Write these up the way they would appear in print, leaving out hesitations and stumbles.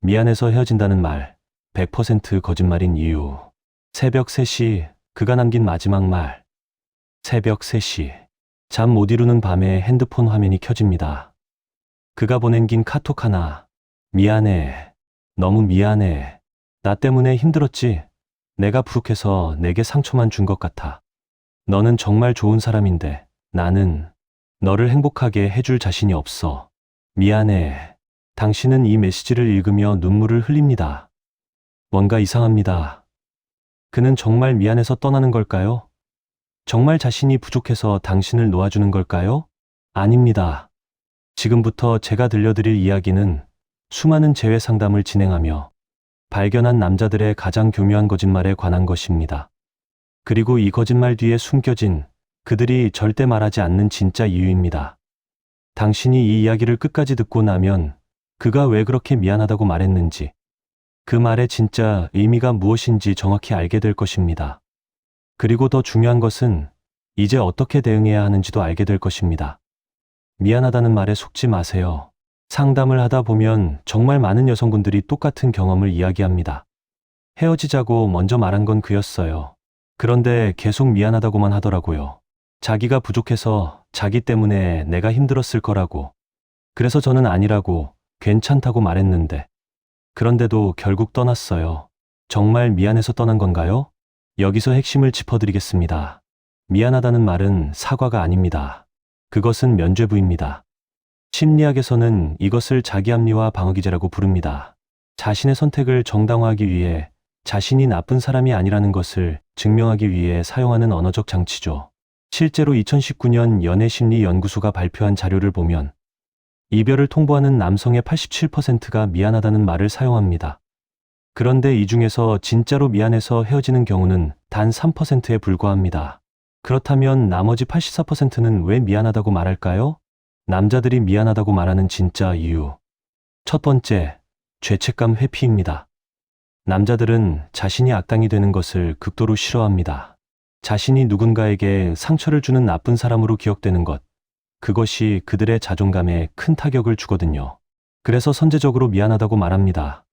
미안해서 헤어진다는 말, 100% 거짓말인 이유. 새벽 3시, 그가 남긴 마지막 말. 새벽 3시. 잠 못 이루는 밤에 핸드폰 화면이 켜집니다. 그가 보낸 긴 카톡 하나. 미안해. 너무 미안해. 나 때문에 힘들었지. 내가 부족해서 내게 상처만 준 것 같아. 너는 정말 좋은 사람인데 나는 너를 행복하게 해줄 자신이 없어. 미안해. 당신은 이 메시지를 읽으며 눈물을 흘립니다. 뭔가 이상합니다. 그는 정말 미안해서 떠나는 걸까요? 정말 자신이 부족해서 당신을 놓아주는 걸까요? 아닙니다. 지금부터 제가 들려드릴 이야기는 수많은 재회 상담을 진행하며 발견한 남자들의 가장 교묘한 거짓말에 관한 것입니다. 그리고 이 거짓말 뒤에 숨겨진 그들이 절대 말하지 않는 진짜 이유입니다. 당신이 이 이야기를 끝까지 듣고 나면 그가 왜 그렇게 미안하다고 말했는지, 그 말의 진짜 의미가 무엇인지 정확히 알게 될 것입니다. 그리고 더 중요한 것은 이제 어떻게 대응해야 하는지도 알게 될 것입니다. 미안하다는 말에 속지 마세요. 상담을 하다 보면 정말 많은 여성분들이 똑같은 경험을 이야기합니다. 헤어지자고 먼저 말한 건 그였어요. 그런데 계속 미안하다고만 하더라고요. 자기가 부족해서 자기 때문에 내가 힘들었을 거라고. 그래서 저는 아니라고, 괜찮다고 말했는데. 그런데도 결국 떠났어요. 정말 미안해서 떠난 건가요? 여기서 핵심을 짚어드리겠습니다. 미안하다는 말은 사과가 아닙니다. 그것은 면죄부입니다. 심리학에서는 이것을 자기합리화 방어기제라고 부릅니다. 자신의 선택을 정당화하기 위해 자신이 나쁜 사람이 아니라는 것을 증명하기 위해 사용하는 언어적 장치죠. 실제로 2019년 연애심리연구소가 발표한 자료를 보면 이별을 통보하는 남성의 87%가 미안하다는 말을 사용합니다. 그런데 이 중에서 진짜로 미안해서 헤어지는 경우는 단 3%에 불과합니다. 그렇다면 나머지 84%는 왜 미안하다고 말할까요? 남자들이 미안하다고 말하는 진짜 이유. 첫 번째, 죄책감 회피입니다. 남자들은 자신이 악당이 되는 것을 극도로 싫어합니다. 자신이 누군가에게 상처를 주는 나쁜 사람으로 기억되는 것, 그것이 그들의 자존감에 큰 타격을 주거든요. 그래서 선제적으로 미안하다고 말합니다.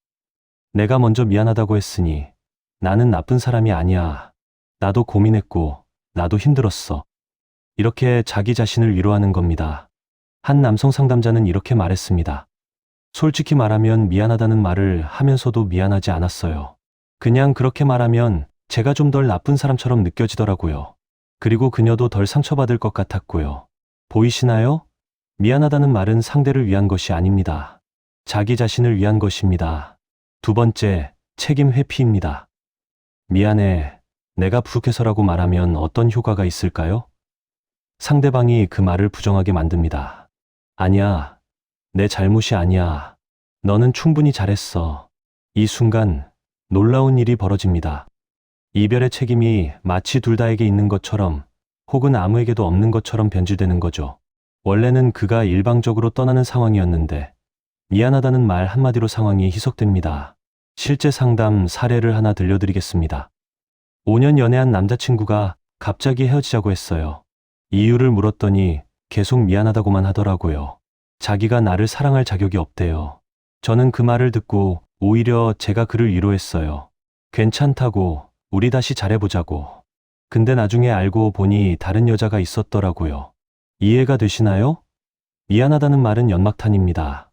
내가 먼저 미안하다고 했으니 나는 나쁜 사람이 아니야. 나도 고민했고 나도 힘들었어. 이렇게 자기 자신을 위로하는 겁니다. 한 남성 상담자는 이렇게 말했습니다. 솔직히 말하면 미안하다는 말을 하면서도 미안하지 않았어요. 그냥 그렇게 말하면 제가 좀 덜 나쁜 사람처럼 느껴지더라고요. 그리고 그녀도 덜 상처받을 것 같았고요. 보이시나요? 미안하다는 말은 상대를 위한 것이 아닙니다. 자기 자신을 위한 것입니다. 두 번째, 책임 회피입니다. 미안해, 내가 부족해서라고 말하면 어떤 효과가 있을까요? 상대방이 그 말을 부정하게 만듭니다. 아니야, 내 잘못이 아니야. 너는 충분히 잘했어. 이 순간 놀라운 일이 벌어집니다. 이별의 책임이 마치 둘 다에게 있는 것처럼 혹은 아무에게도 없는 것처럼 변질되는 거죠. 원래는 그가 일방적으로 떠나는 상황이었는데 미안하다는 말 한마디로 상황이 희석됩니다. 실제 상담 사례를 하나 들려드리겠습니다. 5년 연애한 남자친구가 갑자기 헤어지자고 했어요. 이유를 물었더니 계속 미안하다고만 하더라고요. 자기가 나를 사랑할 자격이 없대요. 저는 그 말을 듣고 오히려 제가 그를 위로했어요. 괜찮다고, 우리 다시 잘해보자고. 근데 나중에 알고 보니 다른 여자가 있었더라고요. 이해가 되시나요? 미안하다는 말은 연막탄입니다.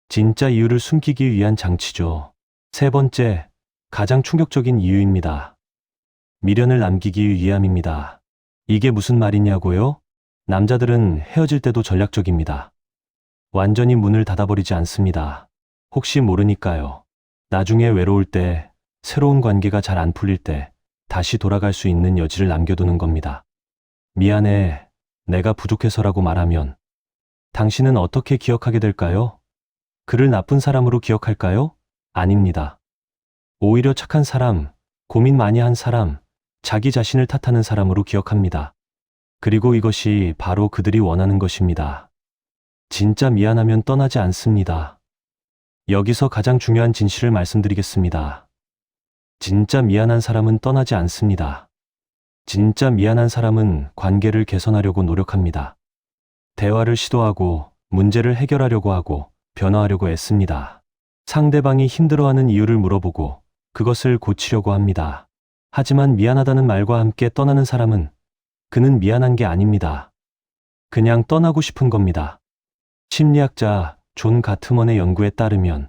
진짜 이유를 숨기기 위한 장치죠. 세 번째, 가장 충격적인 이유입니다. 미련을 남기기 위함입니다. 이게 무슨 말이냐고요? 남자들은 헤어질 때도 전략적입니다. 완전히 문을 닫아버리지 않습니다. 혹시 모르니까요. 나중에 외로울 때, 새로운 관계가 잘 안 풀릴 때 다시 돌아갈 수 있는 여지를 남겨두는 겁니다. 미안해, 내가 부족해서라고 말하면 당신은 어떻게 기억하게 될까요? 그를 나쁜 사람으로 기억할까요? 아닙니다. 오히려 착한 사람, 고민 많이 한 사람, 자기 자신을 탓하는 사람으로 기억합니다. 그리고 이것이 바로 그들이 원하는 것입니다. 진짜 미안하면 떠나지 않습니다. 여기서 가장 중요한 진실을 말씀드리겠습니다. 진짜 미안한 사람은 떠나지 않습니다. 진짜 미안한 사람은 관계를 개선하려고 노력합니다. 대화를 시도하고 문제를 해결하려고 하고 변화하려고 애씁니다. 상대방이 힘들어하는 이유를 물어보고 그것을 고치려고 합니다. 하지만 미안하다는 말과 함께 떠나는 사람은 그는 미안한 게 아닙니다. 그냥 떠나고 싶은 겁니다. 심리학자 존 가트먼의 연구에 따르면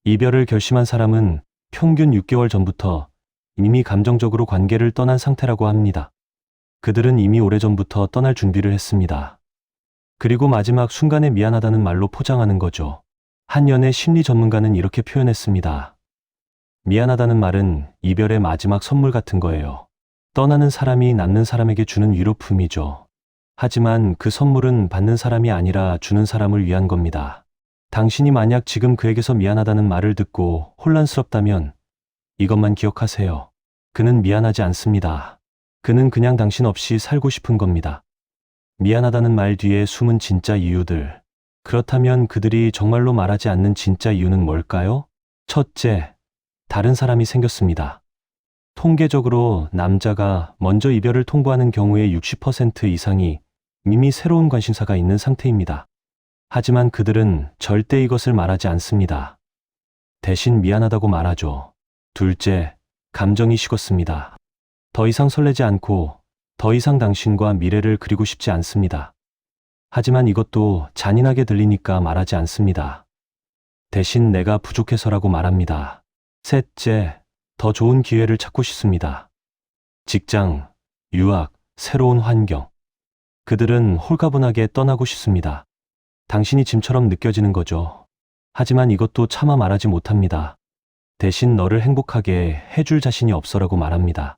이별을 결심한 사람은 평균 6개월 전부터 이미 감정적으로 관계를 떠난 상태라고 합니다. 그들은 이미 오래전부터 떠날 준비를 했습니다. 그리고 마지막 순간에 미안하다는 말로 포장하는 거죠. 한 연애 심리 전문가는 이렇게 표현했습니다. 미안하다는 말은 이별의 마지막 선물 같은 거예요. 떠나는 사람이 남는 사람에게 주는 위로품이죠. 하지만 그 선물은 받는 사람이 아니라 주는 사람을 위한 겁니다. 당신이 만약 지금 그에게서 미안하다는 말을 듣고 혼란스럽다면 이것만 기억하세요. 그는 미안하지 않습니다. 그는 그냥 당신 없이 살고 싶은 겁니다. 미안하다는 말 뒤에 숨은 진짜 이유들. 그렇다면 그들이 정말로 말하지 않는 진짜 이유는 뭘까요? 첫째, 다른 사람이 생겼습니다. 통계적으로 남자가 먼저 이별을 통보하는 경우의 60% 이상이 이미 새로운 관심사가 있는 상태입니다. 하지만 그들은 절대 이것을 말하지 않습니다. 대신 미안하다고 말하죠. 둘째, 감정이 식었습니다. 더 이상 설레지 않고 더 이상 당신과 미래를 그리고 싶지 않습니다. 하지만 이것도 잔인하게 들리니까 말하지 않습니다. 대신 내가 부족해서라고 말합니다. 셋째, 더 좋은 기회를 찾고 싶습니다. 직장, 유학, 새로운 환경. 그들은 홀가분하게 떠나고 싶습니다. 당신이 짐처럼 느껴지는 거죠. 하지만 이것도 차마 말하지 못합니다. 대신 너를 행복하게 해줄 자신이 없어라고 말합니다.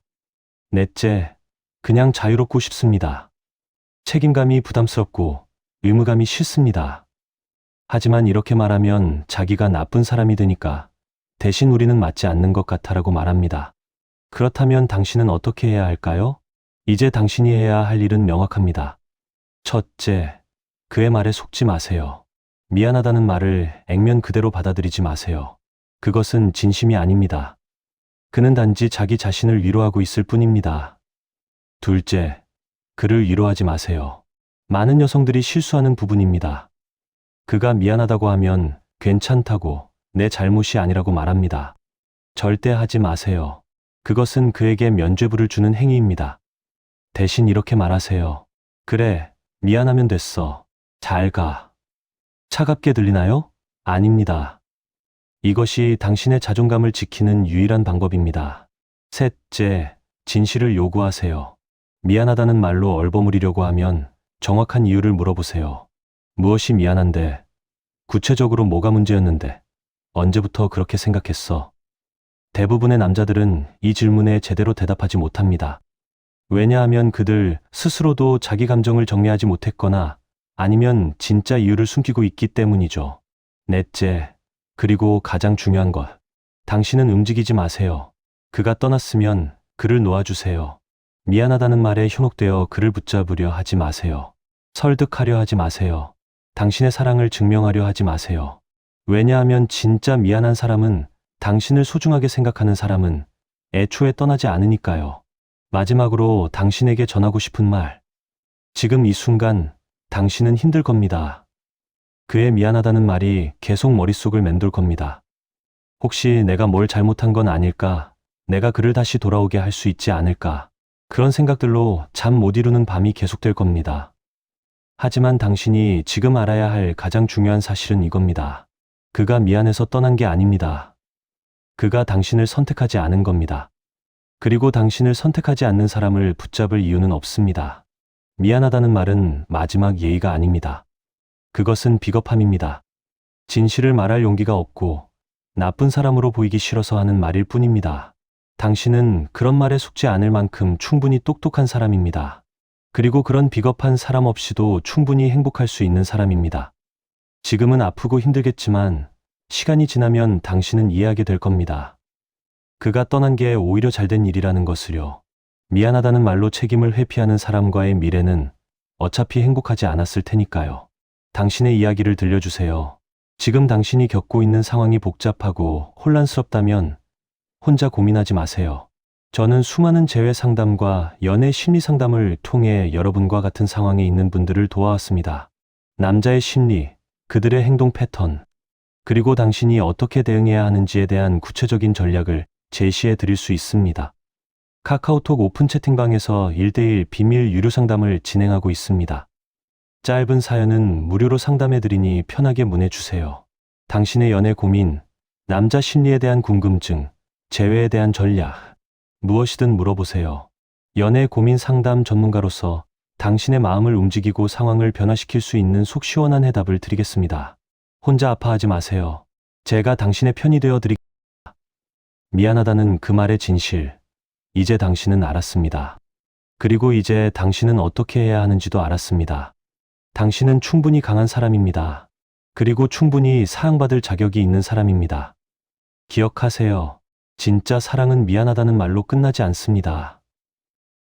넷째, 그냥 자유롭고 싶습니다. 책임감이 부담스럽고 의무감이 싫습니다. 하지만 이렇게 말하면 자기가 나쁜 사람이 되니까 대신 우리는 맞지 않는 것 같아라고 말합니다. 그렇다면 당신은 어떻게 해야 할까요? 이제 당신이 해야 할 일은 명확합니다. 첫째, 그의 말에 속지 마세요. 미안하다는 말을 액면 그대로 받아들이지 마세요. 그것은 진심이 아닙니다. 그는 단지 자기 자신을 위로하고 있을 뿐입니다. 둘째, 그를 위로하지 마세요. 많은 여성들이 실수하는 부분입니다. 그가 미안하다고 하면 괜찮다고 내 잘못이 아니라고 말합니다. 절대 하지 마세요. 그것은 그에게 면죄부를 주는 행위입니다. 대신 이렇게 말하세요. 그래, 미안하면 됐어. 잘 가. 차갑게 들리나요? 아닙니다. 이것이 당신의 자존감을 지키는 유일한 방법입니다. 셋째, 진실을 요구하세요. 미안하다는 말로 얼버무리려고 하면 정확한 이유를 물어보세요. 무엇이 미안한데? 구체적으로 뭐가 문제였는데? 언제부터 그렇게 생각했어? 대부분의 남자들은 이 질문에 제대로 대답하지 못합니다. 왜냐하면 그들 스스로도 자기 감정을 정리하지 못했거나 아니면 진짜 이유를 숨기고 있기 때문이죠. 넷째, 그리고 가장 중요한 것. 당신은 움직이지 마세요. 그가 떠났으면 그를 놓아주세요. 미안하다는 말에 현혹되어 그를 붙잡으려 하지 마세요. 설득하려 하지 마세요. 당신의 사랑을 증명하려 하지 마세요. 왜냐하면 진짜 미안한 사람은, 당신을 소중하게 생각하는 사람은 애초에 떠나지 않으니까요. 마지막으로 당신에게 전하고 싶은 말. 지금 이 순간 당신은 힘들 겁니다. 그의 미안하다는 말이 계속 머릿속을 맴돌 겁니다. 혹시 내가 뭘 잘못한 건 아닐까? 내가 그를 다시 돌아오게 할 수 있지 않을까? 그런 생각들로 잠 못 이루는 밤이 계속될 겁니다. 하지만 당신이 지금 알아야 할 가장 중요한 사실은 이겁니다. 그가 미안해서 떠난 게 아닙니다. 그가 당신을 선택하지 않은 겁니다. 그리고 당신을 선택하지 않는 사람을 붙잡을 이유는 없습니다. 미안하다는 말은 마지막 예의가 아닙니다. 그것은 비겁함입니다. 진실을 말할 용기가 없고 나쁜 사람으로 보이기 싫어서 하는 말일 뿐입니다. 당신은 그런 말에 속지 않을 만큼 충분히 똑똑한 사람입니다. 그리고 그런 비겁한 사람 없이도 충분히 행복할 수 있는 사람입니다. 지금은 아프고 힘들겠지만 시간이 지나면 당신은 이해하게 될 겁니다. 그가 떠난 게 오히려 잘된 일이라는 것을요. 미안하다는 말로 책임을 회피하는 사람과의 미래는 어차피 행복하지 않았을 테니까요. 당신의 이야기를 들려주세요. 지금 당신이 겪고 있는 상황이 복잡하고 혼란스럽다면 혼자 고민하지 마세요. 저는 수많은 재회 상담과 연애 심리 상담을 통해 여러분과 같은 상황에 있는 분들을 도와왔습니다. 남자의 심리, 그들의 행동 패턴, 그리고 당신이 어떻게 대응해야 하는지에 대한 구체적인 전략을 제시해 드릴 수 있습니다. 카카오톡 오픈 채팅방에서 1대1 비밀 유료 상담을 진행하고 있습니다. 짧은 사연은 무료로 상담해 드리니 편하게 문의 주세요. 당신의 연애 고민, 남자 심리에 대한 궁금증, 재회에 대한 전략, 무엇이든 물어보세요. 연애 고민 상담 전문가로서 당신의 마음을 움직이고 상황을 변화시킬 수 있는 속 시원한 해답을 드리겠습니다. 혼자 아파하지 마세요. 제가 당신의 편이 되어 드리겠습니다. 미안하다는 그 말의 진실, 이제 당신은 알았습니다. 그리고 이제 당신은 어떻게 해야 하는지도 알았습니다. 당신은 충분히 강한 사람입니다. 그리고 충분히 사랑받을 자격이 있는 사람입니다. 기억하세요. 진짜 사랑은 미안하다는 말로 끝나지 않습니다.